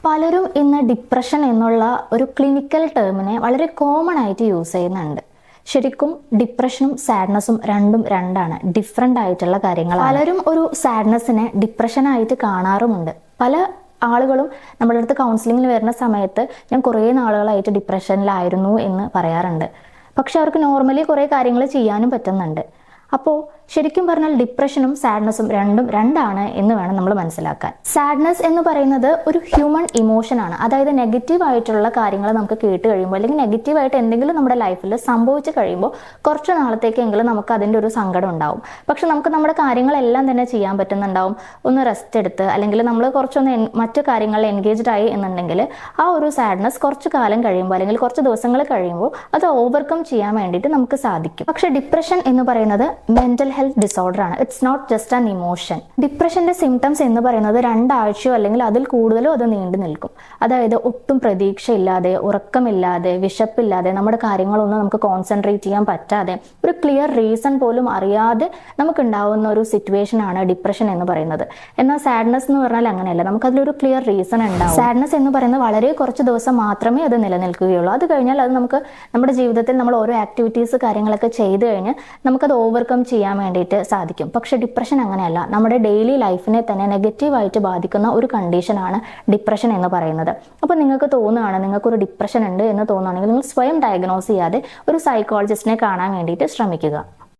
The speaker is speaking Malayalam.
പലരും ഇന്ന് ഡിപ്രഷൻ എന്നുള്ള ഒരു ക്ലിനിക്കൽ ടേമിനെ വളരെ കോമൺ ആയിട്ട് യൂസ് ചെയ്യുന്നുണ്ട്. ശരിക്കും ഡിപ്രഷനും സാഡ്നെസ്സും രണ്ടാണ്, ഡിഫറെൻ്റ് ആയിട്ടുള്ള കാര്യങ്ങളാണ്. പലരും ഒരു സാഡ്നെസ്സിനെ ഡിപ്രഷനായിട്ട് കാണാറുമുണ്ട്. പല ആളുകളും നമ്മുടെ അടുത്ത് കൗൺസിലിങ്ങിൽ വരുന്ന സമയത്ത് ഞാൻ കുറേ നാളുകളായിട്ട് ഡിപ്രഷനിലായിരുന്നു എന്ന് പറയാറുണ്ട്. പക്ഷെ അവർക്ക് നോർമലി കുറേ കാര്യങ്ങൾ ചെയ്യാനും പറ്റുന്നുണ്ട്. അപ്പോൾ ശരിക്കും പറഞ്ഞാൽ ഡിപ്രഷനും സാഡ്നെസ്സും രണ്ടാണ് എന്ന് വേണം നമ്മൾ മനസ്സിലാക്കാൻ. സാഡ്നെസ് എന്ന് പറയുന്നത് ഒരു ഹ്യൂമൻ ഇമോഷനാണ്. അതായത് നെഗറ്റീവ് ആയിട്ടുള്ള കാര്യങ്ങൾ നമുക്ക് കേട്ട് കഴിയുമ്പോൾ അല്ലെങ്കിൽ നെഗറ്റീവായിട്ട് എന്തെങ്കിലും നമ്മുടെ ലൈഫിൽ സംഭവിച്ചു കഴിയുമ്പോൾ കുറച്ച് നാളത്തേക്കെങ്കിലും നമുക്ക് അതിൻ്റെ ഒരു സങ്കടം ഉണ്ടാവും. പക്ഷെ നമുക്ക് നമ്മുടെ കാര്യങ്ങളെല്ലാം തന്നെ ചെയ്യാൻ പറ്റുന്നുണ്ടാവും. ഒന്ന് റെസ്റ്റ് എടുത്ത് അല്ലെങ്കിൽ നമ്മൾ കുറച്ചൊന്ന് മറ്റു കാര്യങ്ങളിൽ എൻഗേജ്ഡ് ആയി എന്നുണ്ടെങ്കിൽ ആ ഒരു സാഡ്നെസ് കുറച്ച് കാലം കഴിയുമ്പോൾ അല്ലെങ്കിൽ കുറച്ച് ദിവസങ്ങൾ കഴിയുമ്പോൾ അത് ഓവർകം ചെയ്യാൻ വേണ്ടിയിട്ട് നമുക്ക് സാധിക്കും. പക്ഷെ ഡിപ്രഷൻ എന്ന് പറയുന്നത് മെന്റൽ ഹെൽത്ത് ഡിസോർഡർ ആണ്. It's not just an emotion. ഡിപ്രഷന്റെ സിംറ്റംസ് എന്ന് പറയുന്നത് 2 ആഴ്ചയോ അല്ലെങ്കിൽ അതിൽ കൂടുതലോ അത് നീണ്ടു നിൽക്കും. അതായത് ഒട്ടും പ്രതീക്ഷയില്ലാതെ, ഉറക്കമില്ലാതെ, വിശപ്പില്ലാതെ, നമ്മുടെ കാര്യങ്ങളൊന്നും നമുക്ക് കോൺസെൻട്രേറ്റ് ചെയ്യാൻ പറ്റാതെ, ഒരു ക്ലിയർ റീസൺ പോലും അറിയാതെ നമുക്കുണ്ടാവുന്ന ഒരു സിറ്റുവേഷൻ ആണ് ഡിപ്രഷൻ എന്ന് പറയുന്നത്. എന്നാൽ സാഡ്നെസ് എന്ന് പറഞ്ഞാൽ അങ്ങനെയല്ല, നമുക്കതിലൊരു ക്ലിയർ റീസൺ ഉണ്ടാവും. സാഡ്നെസ് എന്ന് പറയുന്നത് വളരെ കുറച്ച് ദിവസം മാത്രമേ അത് നിലനിൽക്കുകയുള്ളൂ. അത് കഴിഞ്ഞാൽ അത് നമുക്ക് നമ്മുടെ ജീവിതത്തിൽ നമ്മൾ ഓരോ ആക്ടിവിറ്റീസ് കാര്യങ്ങളൊക്കെ ചെയ്ത് കഴിഞ്ഞ് നമുക്കത് ഓവർകം ചെയ്യാൻ വേണ്ടിയിട്ട് സാധിക്കും. പക്ഷെ ഡിപ്രഷൻ അങ്ങനെയല്ല. നമ്മുടെ ഡെയിലി ലൈഫിനെ തന്നെ നെഗറ്റീവായിട്ട് ബാധിക്കുന്ന ഒരു കണ്ടീഷനാണ് ഡിപ്രഷൻ എന്ന് പറയുന്നത്. അപ്പോൾ നിങ്ങൾക്ക് തോന്നുകയാണ് നിങ്ങൾക്കൊരു ഡിപ്രഷൻ ഉണ്ട് എന്ന് തോന്നുകയാണെങ്കിൽ നിങ്ങൾ സ്വയം ഡയഗ്നോസ് ചെയ്യാതെ ഒരു സൈക്കോളജിസ്റ്റിനെ കാണാൻ വേണ്ടിയിട്ട് ശ്രമിക്കുക.